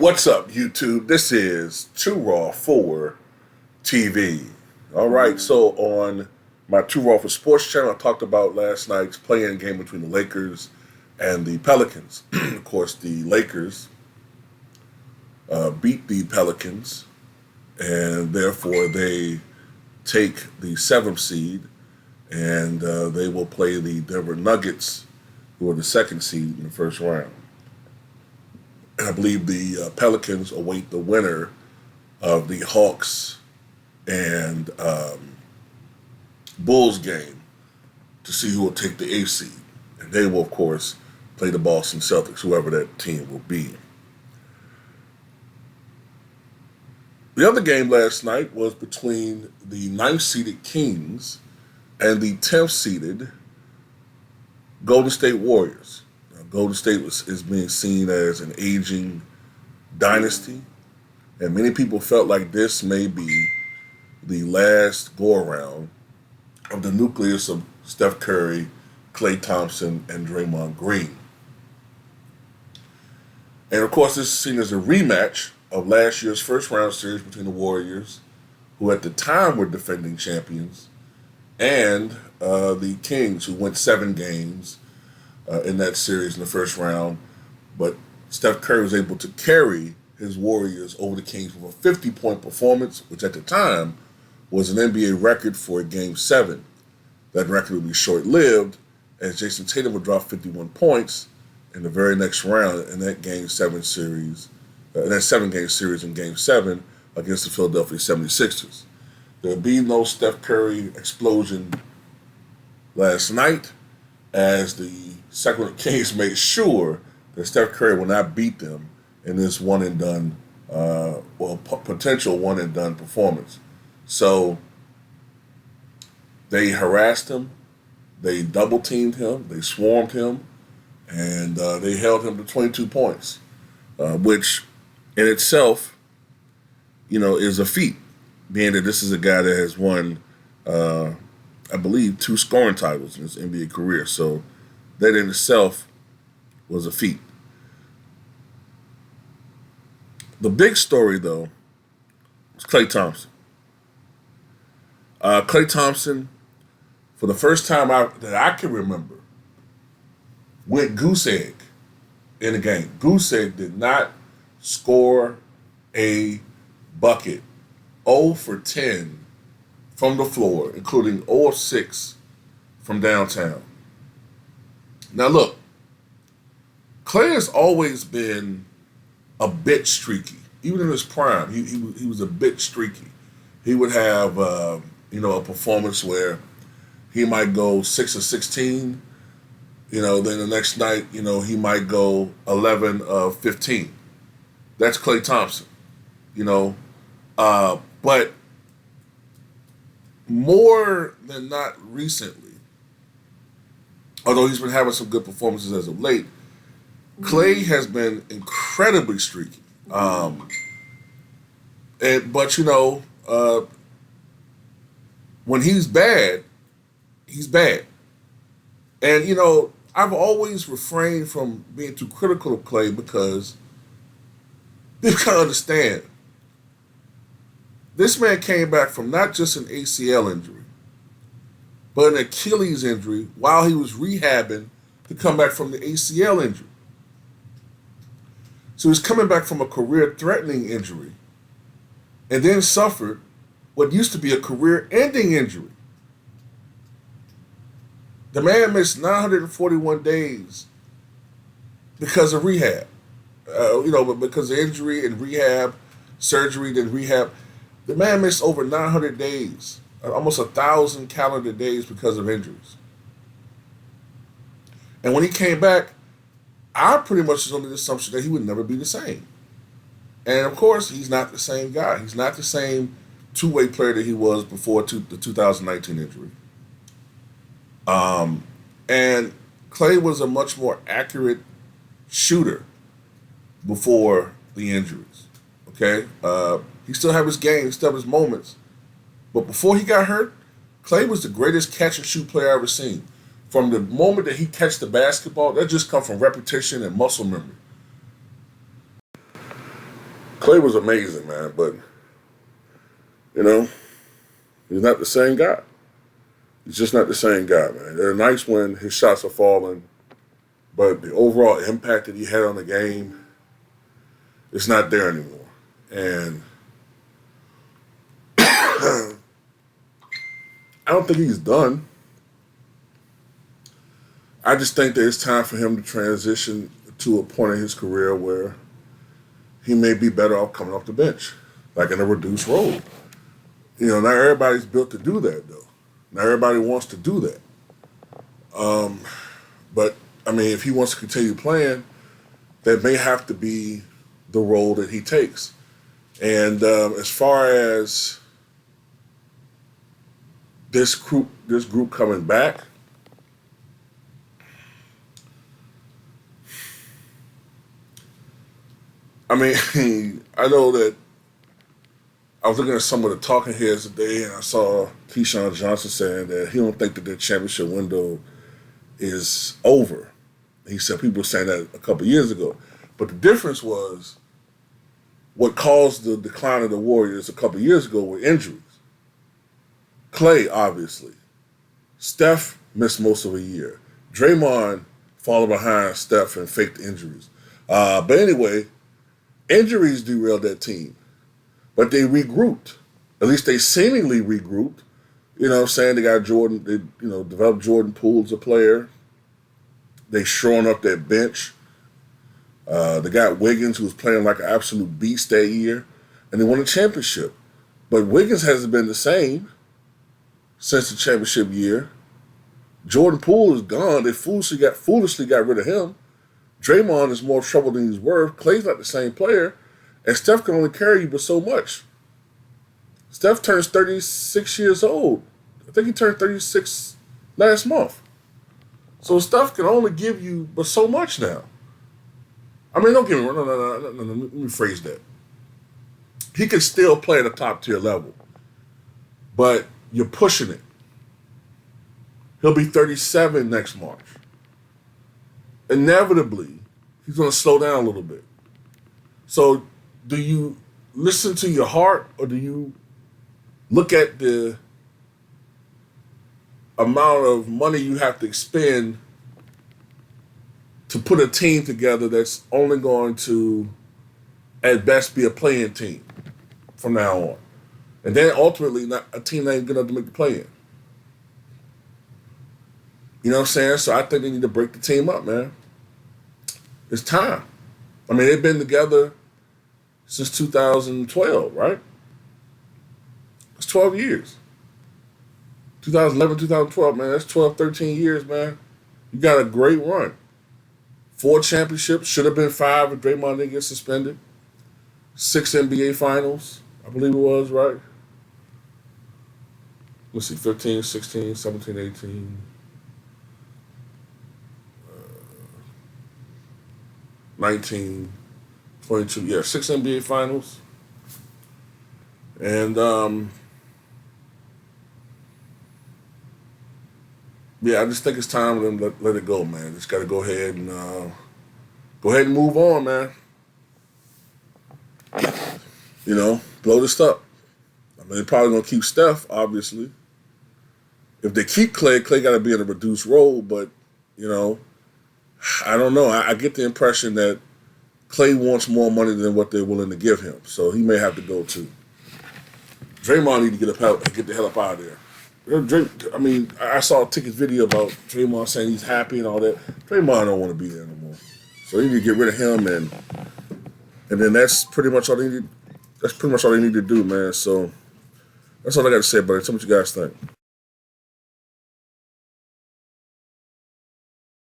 What's up, YouTube? This is Too Raw for TV. All right, so on my Too Raw for Sports channel, I talked about last night's play-in game between the Lakers and the Pelicans. Of course, the Lakers beat the Pelicans, and therefore they take the 7th seed, and they will play the Denver Nuggets, who are the 2nd seed in the first round. And I believe the Pelicans await the winner of the Hawks and Bulls game to see who will take the 8th seed. And they will, of course, play the Boston Celtics, whoever that team will be. The other game last night was between the 9th-seeded Kings and the 10th-seeded Golden State Warriors. Golden State is being seen as an aging dynasty, and many people felt like this may be the last go-around of the nucleus of Steph Curry, Klay Thompson, and Draymond Green. And of course, this is seen as a rematch of last year's first-round series between the Warriors, who at the time were defending champions, and the Kings, who went 7 games in that series in the first round, but Steph Curry was able to carry his Warriors over the Kings with a 50-point performance, which at the time was an NBA record for a Game 7. That record would be short-lived, as Jason Tatum would drop 51 points in the very next round in that Game 7 series, in that 7-game series in Game 7 against the Philadelphia 76ers. There would be no Steph Curry explosion last night, as the Sacramento Kings made sure that Steph Curry will not beat them in this one-and-done, potential one-and-done performance. So they harassed him, they double-teamed him, they swarmed him, and they held him to 22 points, which in itself, is a feat, being that this is a guy that has won, I believe, 2 scoring titles in his NBA career. So that in itself was a feat. The big story, though, was Klay Thompson. Klay Thompson, for the first time that I can remember, went goose egg in the game. Goose egg did not score a bucket. 0 for 10 from the floor, including 0 of 6 from downtown. Now look, Klay has always been a bit streaky. Even in his prime, he was a bit streaky. He would have a performance where he might go 6 of 16. Then the next night, he might go 11 of 15. That's Klay Thompson. But more than not recently, although he's been having some good performances as of late, Klay has been incredibly streaky. But when he's bad, he's bad. And, I've always refrained from being too critical of Klay because you've got to understand, this man came back from not just an ACL injury, but an Achilles injury while he was rehabbing to come back from the ACL injury. So he's coming back from a career-threatening injury and then suffered what used to be a career-ending injury. The man missed 941 days because of rehab. Because of injury and rehab, surgery, then rehab. The man missed over 900 days, almost 1,000 calendar days because of injuries. And when he came back, I pretty much was under the assumption that he would never be the same. And of course, he's not the same guy. He's not the same two-way player that he was before the 2019 injury. And Klay was a much more accurate shooter before the injuries. Okay? He still had his game, he still had his moments. But before he got hurt, Klay was the greatest catch-and-shoot player I've ever seen. From the moment that he catch the basketball, that just come from repetition and muscle memory. Klay was amazing, man, but, you know, he's not the same guy. He's just not the same guy, man. They're nice when his shots are falling, but the overall impact that he had on the game is not there anymore. And I don't think he's done. I just think that it's time for him to transition to a point in his career where he may be better off coming off the bench, like in a reduced role. You know, not everybody's built to do that, though. Not everybody wants to do that. But, I mean, if he wants to continue playing, that may have to be the role that he takes. And as far as this group coming back, I mean, I know that I was looking at some of the talking heads today, and I saw Keyshawn Johnson saying that he don't think that their championship window is over. He said people were saying that a couple years ago. But the difference was what caused the decline of the Warriors a couple years ago were injuries. Klay, obviously. Steph missed most of a year. Draymond falling behind Steph and faked injuries. But anyway, injuries derailed that team. But they regrouped. At least they seemingly regrouped. You know what I'm saying? They got Jordan, they developed Jordan Poole as a player. They shoring up that bench. They got Wiggins, who was playing like an absolute beast that year. And they won a championship. But Wiggins hasn't been the same since the championship year. Jordan Poole is gone. They foolishly got rid of him. Draymond is more trouble than he's worth. Klay's not the same player. And Steph can only carry you but so much. Steph turns 36 years old. I think he turned 36 last month. So Steph can only give you but so much now. I mean, don't get me wrong. No. Let me phrase that. He can still play at a top tier level. But you're pushing it. He'll be 37 next March. Inevitably, he's going to slow down a little bit. So do you listen to your heart, or do you look at the amount of money you have to expend to put a team together that's only going to, at best, be a playing team from now on? And then ultimately, not a team that ain't good enough to make the play-in. You know what I'm saying? So I think they need to break the team up, man. It's time. I mean, they've been together since 2012, right? It's 12 years. 2011, 2012, man. That's 12, 13 years, man. You got a great run. 4 championships. Should have been 5 if Draymond didn't get suspended. 6 NBA finals, I believe it was, right? Let's see, 15, 16, 17, 18. 19, 22, yeah, 6 NBA finals. And, yeah, I just think it's time for them to let it go, man. Just got to go ahead and move on, man. You know, blow this up. I mean, they're probably going to keep Steph, obviously. If they keep Klay got to be in a reduced role, but, you know, I don't know. I get the impression that Klay wants more money than what they're willing to give him, so he may have to go too. Draymond need to get the hell up out of there. I mean, I saw a ticket video about Draymond saying he's happy and all that. Draymond don't want to be there no more, so they need to get rid of him, and then that's pretty much all they need. That's pretty much all they need to do, man. So that's all I got to say about it. Tell me what you guys think.